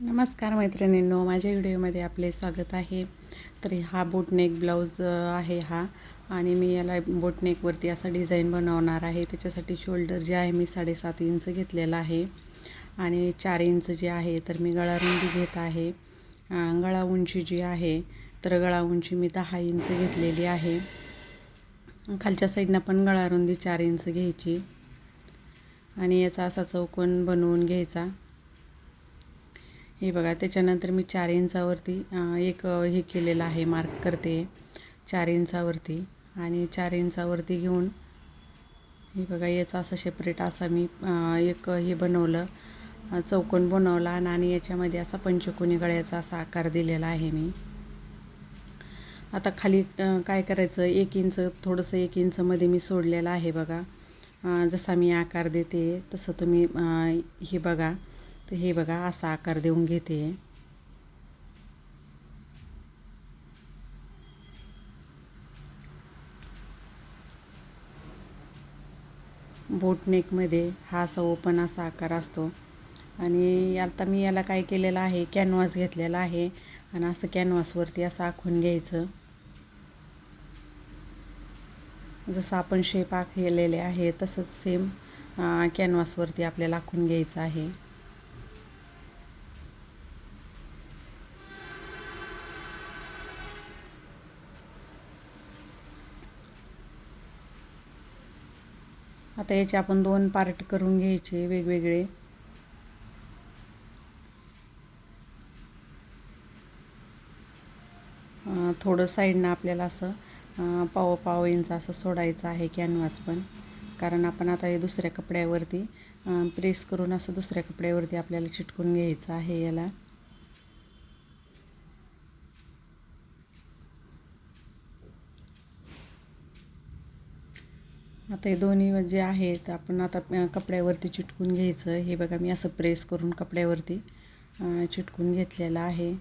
नमस्कार मैत्रिणींनो, माझ्या व्हिडिओमध्ये आपले स्वागत आहे. तर हा बोटनेक ब्लाऊज आहे हा, आणि मी याला बोटनेकवरती असा डिझाईन बनवणार आहे. त्याच्यासाठी शोल्डर जे आहे मी 7.5 इंच घेतलेला आहे आणि 4 इंच जे आहे तर मी गळा रुंदी घेत आहे. गळा उंची जी आहे तर गळा उंची मी 10 इंच घेतलेली आहे. खालच्या साईडनं पण गळा रुंदी 4 इंच घ्यायची आणि याचा असा चौकोन बनवून घ्यायचा. हे बघा, त्याच्यानंतर मी 4 इंचावरती एक हे केलेलं आहे, मार्क करते 4 इंचावरती. आणि 4 इंचावरती घेऊन हे बघा, याचा असं सेपरेट असा मी एक हे बनवलं, चौकोन बनवला आणि याच्यामध्ये असा पंचकोनी गळ्याचा असा आकार दिलेला आहे मी. आता खाली काय करायचं, 1 इंच थोडंसं 1 इंचमध्ये मी सोडलेलं आहे बघा. जसा मी आकार देते तसं तुम्ही हे बघा. तर हे बघा, असा आकार देऊन घेते. बोटनेकमध्ये हा असा ओपन असा आकार असतो. आणि आता मी याला काय केलेलं आहे, कॅनव्हास घेतलेला आहे आणि असं कॅनव्हासवरती असं आखून घ्यायचं. जसं आपण शेप आखलेले आहे तसंच सेम कॅनव्हासवरती आपल्याला आखून घ्यायचं आहे. आता याचे आपण 2 पार्ट करून घ्यायचे वेगवेगळे. थोडं साईडनं आपल्याला असं पाव इंच असं सोडायचं आहे कॅनव्हास पण, कारण आपण आता हे दुसऱ्या कपड्यावरती प्रेस करून असं दुसऱ्या कपड्यावरती आपल्याला चिटकून घ्यायचं आहे याला. आता हे दोन्ही जे आहेत आपण आता कपड्यावरती चिटकून घ्यायचं. हे बघा, मी असं प्रेस करून कपड्यावरती चिटकून घेतलेलं आहे.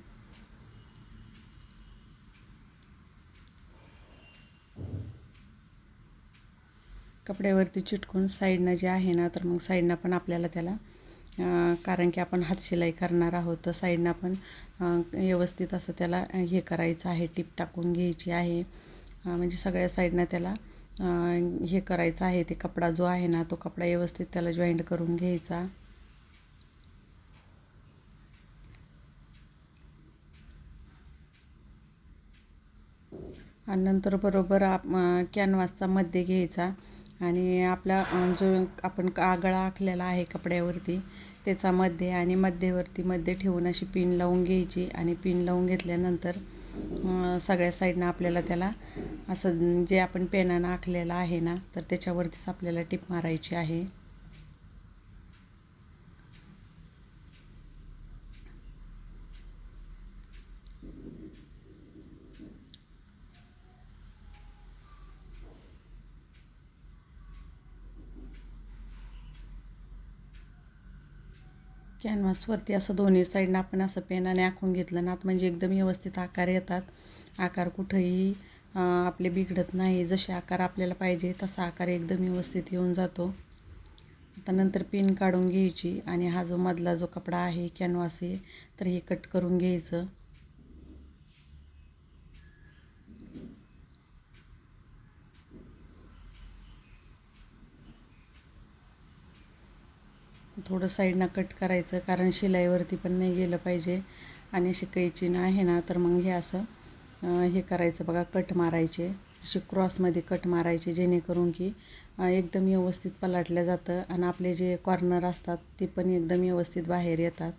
कपड्यावरती चिटकून साईडनं जे आहे ना, तर मग साईडनं पण आपल्याला त्याला कारण की आपण हातशिलाई करणार आहोत तर साईडनं पण व्यवस्थित असं त्याला हे करायचं आहे, टीप टाकून घ्यायची आहे. म्हणजे सगळ्या साईडनं त्याला हे करायचं आहे. ते कपडा जो आहे ना, तो कपडा व्यवस्थित त्याला जॉईंट करून घ्यायचा. आणि नंतर बरोबर कॅनव्हासचा मध्ये घ्यायचा आणि आपला जो आपण गळा आखलेला आहे कपड्यावरती त्याचा मध्ये, आणि मध्ये ठेवून अशी पिन लावून घ्यायची. आणि पिन लावून घेतल्यानंतर सगळ्या साईडनं आपल्याला त्याला असं जे आपण पेनानं आखलेलं आहे ना, तर त्याच्यावरतीच आपल्याला टिप मारायची आहे. कॅनव्हासवरती असं दोन्ही साईडनं आपण असं पेनाने आखून घेतलं ना, म्हणजे एकदम व्यवस्थित आकार येतात. आकार कुठंही आपले बिघडत नाही. जसे आकार आपल्याला पाहिजे तसा आकार एकदम व्यवस्थित येऊन जातो. आता नंतर पिन काढून घ्यायची आणि हा जो मधला जो कपडा आहे कॅनव्हास आहे तर हे कट करून घ्यायचं. थोडं साईडनं कट करायचं, कारण शिलाईवरती पण नाही गेलं पाहिजे. आणि अशी कैचीनं आहे ना, तर मग हे असं हे करायचं बघा, कट मारायचे असे क्रॉसमध्ये कट मारायचे, जेणेकरून की एकदम व्यवस्थित पलटलं जातं आणि आपले जे कॉर्नर असतात ते पण एकदम व्यवस्थित बाहेर येतात.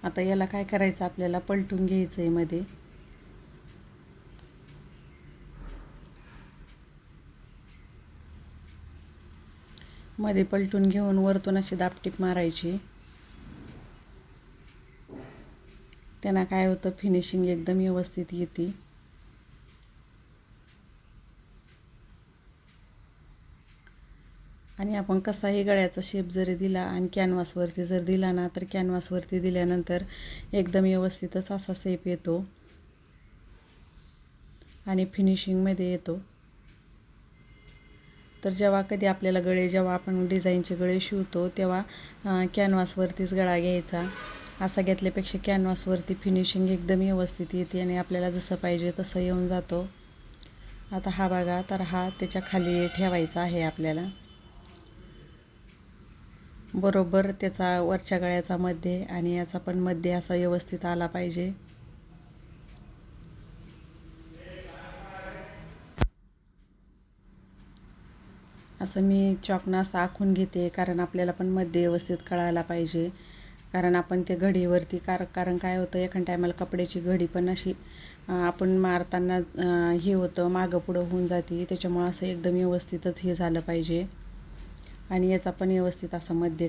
आता याला काय करायचं, आपल्याला पलटून घ्यायचं आहे मध्ये. मध्ये पलटून घेऊन वरतून अशी दाबटीप मारायची. त्यांना काय होतं, फिनिशिंग एकदम व्यवस्थित येते. आणि आपण कसाही गळ्याचा शेप जरी दिला आणि कॅनव्हासवरती जर दिला ना, तर कॅनव्हासवरती दिल्यानंतर एकदम व्यवस्थितच असा शेप येतो. आणि फिनिशिंगमध्ये येतो. तर जेव्हा कधी आपल्याला जेव्हा आपण डिझाईनचे गळे शिवतो तेव्हा कॅनव्हासवरतीच गळा घ्यायचा. असा घेतल्यापेक्षा कॅनव्हासवरती फिनिशिंग एकदम व्यवस्थित येते आणि आपल्याला जसं पाहिजे तसं येऊन जातो. आता हा बघा, तर हा त्याच्या खाली ठेवायचा आहे आपल्याला. बरोबर त्याचा वरच्या गळ्याचा मध्ये आणि याचा पण मध्ये असा व्यवस्थित आला पाहिजे. असं मी चॉकनं असं आखून घेते, कारण आपल्याला पण मध्ये व्यवस्थित कळायला पाहिजे. कारण आपण ते घडीवरती कारण काय होतं, एखाद्या टायमाला कपड्याची घडी पण अशी आपण मारताना हे होतं, मागं पुढं होऊन जाते. त्याच्यामुळं असं एकदम व्यवस्थितच हे झालं पाहिजे. आणि याचा पण व्यवस्थित असं मध्ये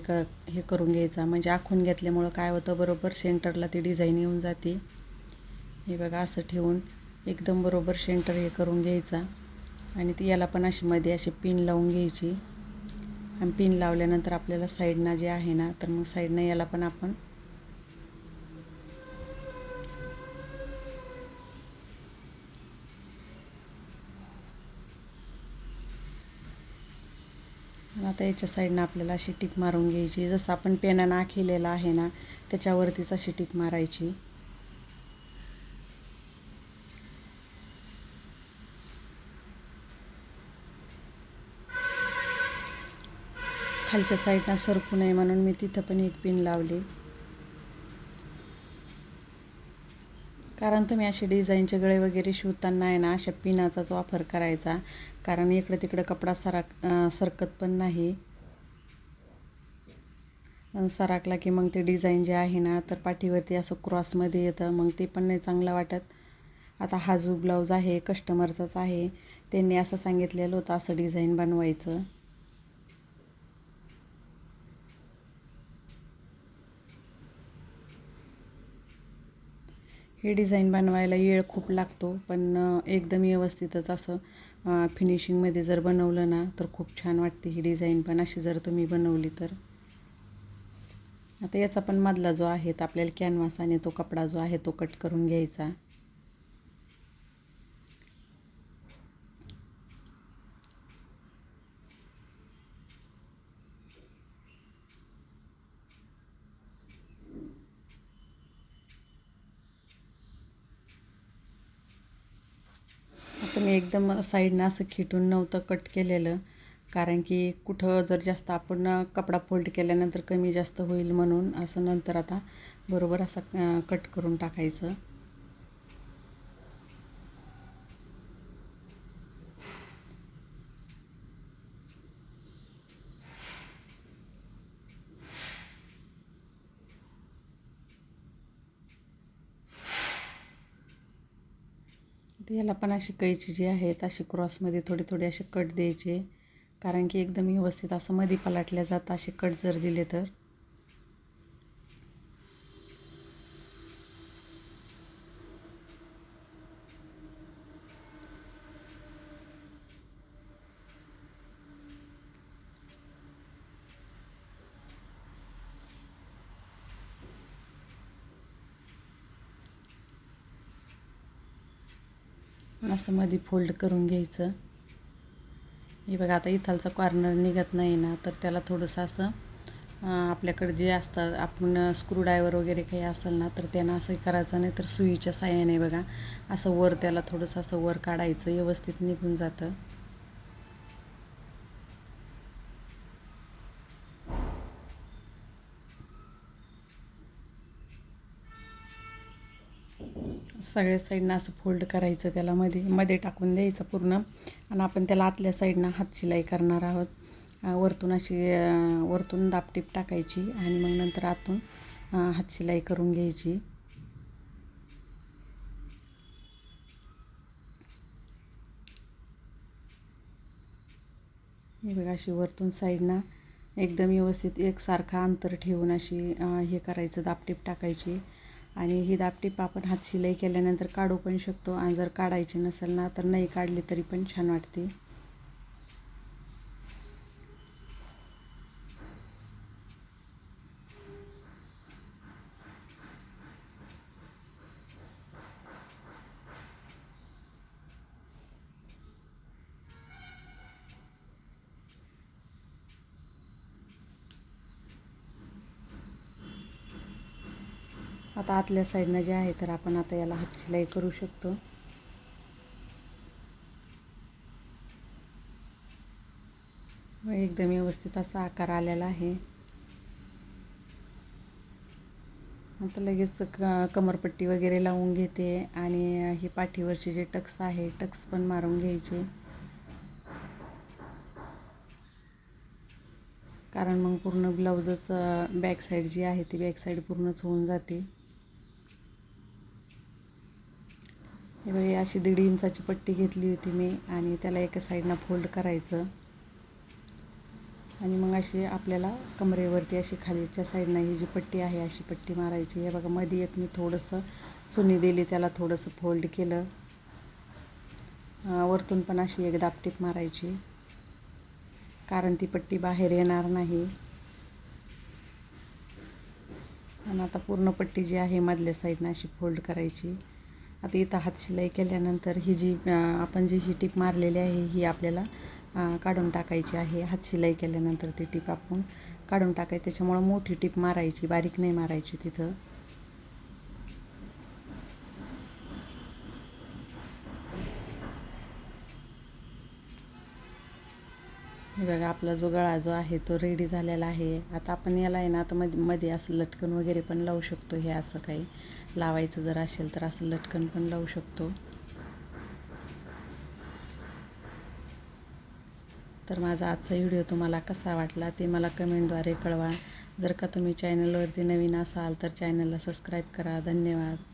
हे करून घ्यायचा, म्हणजे आखून घेतल्यामुळं काय होतं, बरोबर सेंटरला ती डिझाईन येऊन जाते. हे बघा, असं ठेवून एकदम बरोबर सेंटर हे करून घ्यायचा. आणि ती याला पण अशी मध्ये अशी पिन लावून घ्यायची. आणि पिन लावल्यानंतर आपल्याला साईडनं जे आहे ना, तर मग साईडनं याला पण आपण आता याच्या साईडनं आपल्याला अशी टिक मारून घ्यायची. जसं आपण पेनानं आखलेला आहे ना, त्याच्यावरतीच अशी टिक मारायची. खालच्या साईडनं सरकू नये म्हणून मी तिथं पण एक पिन लावली. कारण तुम्ही असे डिझाईनचे गळे वगैरे शिवताना आहे ना, अशा पिनाचाच वापर करायचा. कारण इकडं तिकडं कपडा सरकत पण नाही. सरकला की मग ते डिझाईन जे आहे ना, तर पाठीवरती असं क्रॉसमध्ये येतं, मग ते पण नाही चांगलं वाटत. आता हा जो ब्लाऊज आहे कस्टमरचाच आहे. त्यांनी असं सांगितलेलं होतं, असं डिझाईन बनवायचं. हे डिझाईन बनवायला वेळ खूप लागतो, पण एकदम व्यवस्थितच असं फिनिशिंगमध्ये जर बनवलं ना, तर खूप छान वाटते ही डिझाईन पण अशी जर तुम्ही बनवली तर. आता याचा पण मधला जो आहे तर आपल्याला कॅनव्हास आणि तो कपडा जो आहे तो कट करून घ्यायचा. आता मी एकदम साईडनं असं खिटून नव्हतं कट केलेलं, कारण की कुठं जर जास्त आपण कपडा फोल्ड केल्यानंतर कमी जास्त होईल म्हणून असं नंतर आता बरोबर असं कट करून टाकायचं. याला पण अशी कैची जी आहेत अशी क्रॉसमध्ये थोडे थोडे असे कट द्यायचे, कारण की एकदम व्यवस्थित असं मध्ये पलटल्या जातं असे कट जर दिले तर. असं मध्ये फोल्ड करून घ्यायचं. हे बघा, आता इथालचा कॉर्नर निघत नाही ना, तर त्याला थोडंसं असं आपल्याकडे जे असतं, आपण स्क्रूड्रायव्हर वगैरे काही असेल ना, तर त्यानं असं करायचं, नाही तर सुईच्या साह्याने बघा असं वर त्याला थोडंसं असं वर काढायचं, व्यवस्थित निघून जातं. सगळ्या साईडनं असं फोल्ड करायचं, त्याला मध्ये मध्ये टाकून द्यायचं पूर्ण. आणि आपण त्याला आतल्या साईडनं हातशिलाई करणार आहोत. वरतून अशी वरतून दापटीप टाकायची आणि मग नंतर आतून हातशिलाई करून घ्यायची. हे बघा, अशी वरतून साईडनं एकदम व्यवस्थित एकसारखं अंतर ठेवून अशी हे करायचं, दापटीप टाकायची. आणि ही दापटीप आपण हातशिलाई केल्यानंतर काढू पण शकतो, आणि जर काढायची नसेल ना, तर नाही काढली तरी पण छान वाटते. आता आतल्या साईडनं जे आहे तर आपण आता याला हात शिलाई करू शकतो. एकदम व्यवस्थित असा आकार आलेला आहे. आता लगेच कमरपट्टी वगैरे लावून घेते आणि ही पाठीवरचे जे टक्स आहे टक्स पण मारून घ्यायचे, कारण मग पूर्ण ब्लाऊजच बॅक साईड जी आहे ती बॅक साईड पूर्णच होऊन जाते. हे बघा, अशी 1.5 इंचाची पट्टी घेतली होती मी आणि त्याला एका साईडनं फोल्ड करायचं आणि मग अशी आपल्याला कमरेवरती अशी खालीच्या साईडनं ही जी पट्टी आहे अशी पट्टी मारायची. हे बघा, मध्ये एक मी थोडंसं सुनी दिली, त्याला थोडंसं फोल्ड केलं. वरतून पण अशी एक दापटीप मारायची, कारण ती पट्टी बाहेर येणार नाही. आणि आता पूर्ण पट्टी जी आहे मधल्या साईडनं अशी फोल्ड करायची. आता इथं हात शिलाई केल्यानंतर ही जी आपण जी ही टीप मारलेली आहे ही आपल्याला काढून टाकायची आहे. हात शिलाई केल्यानंतर ती टीप आपण काढून टाकायची, त्याच्यामुळं मोठी टीप मारायची, बारीक नाही मारायची तिथं. हे बघा, आपला जो गळा जो आहे तो रेडी झालेला आहे. आता आपण याला आहे ना, आता मध्ये असं लटकन वगैरे पण लावू शकतो. हे असं काही लावायचं जर असेल तर असं लटकन पण लावू शकतो. तर माझा आजचा व्हिडिओ तुम्हाला कसा वाटला ते मला कमेंटद्वारे कळवा. जर का तुम्ही चॅनलवरती नवीन असाल तर चॅनलला सबस्क्राईब करा. धन्यवाद.